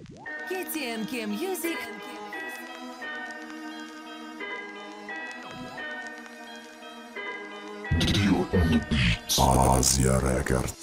KTNK Music. Azia Record.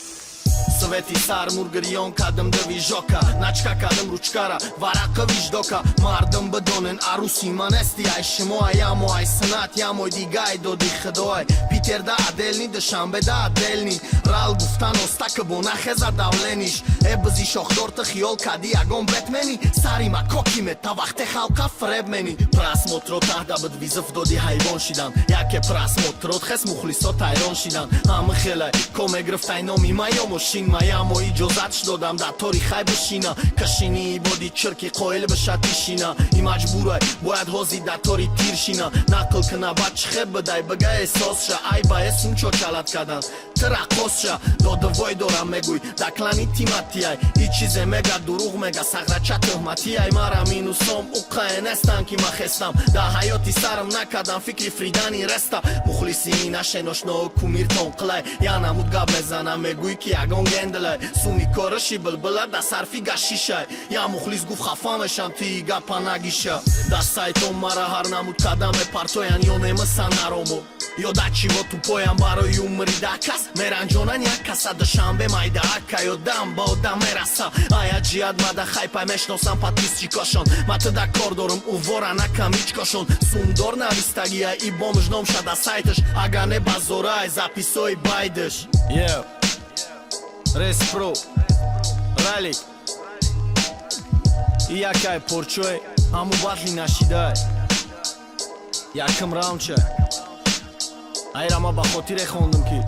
Sveti sarmur grjon kadëm dëvi zhoka Nachka kadëm ruçkara, varaka vizhdoka Mardëm bëdonen arusi manesti aj shimoaj Jamo aj sënat, jamo i digaj do di khëdoj Piter da adelni, dëshambe da adelni Ral guftan osta këbona kheza davlenish E bëzi shokhdor të khjol kadi agon betmeni Sari ma kokime, ta vaxte halka frebmeni Pras motrota da bët vizëf do di hajvon shidan Ja ke pras motrot, hes mukhlisot ajron shidan Amë khelaj, kome grëftaj nomi ma jo moshin Мајамо и џозач додам да тори хај бшина Кашини и боди чрки коел бшатишина И маҷбурай бояд ҳози да тори тиршина Нақл кына бач хеб бадай бага эҳсосша Ай ба эсум чо чалат кадан тирақосша Додвой дорам мегӯй даклани тиматияй И чизе мега дуруғ мега сағрача тӯҳматияй Мара минусом уқаe нестан ки ма хестам Да ҳаёти сарм накадам фикри фридани реста Мухлисини нашеношно кумир тон қилай Я намуд гап мезанам мегӯй ки ягон генделай Суми корыши былбыла да сарфи гашишай Я мухлис гуф хафамешам ти гапа нагиша Да сайтон мара ҳар намуд кадаме партоян ё немасан наромо Ё да чиво тупоям барои умри да кас Меранҷонан як каса душанбе майда ака Ё дам ба одам мераса Ая ҷиҳат мада хайпай мешносам подписчикошон Мата да кор дорум увора накам ичкошон Сумдор навистагия и бомжном шада сайташ Ага не базорай записои байдаш Респро, Ралик И якай порчой, аму батли нашидай Якым рамча Айрама ба хотире хондум ки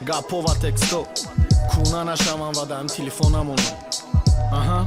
Гапова тексто Куна нашаман ва даим телефонамон Аҳа,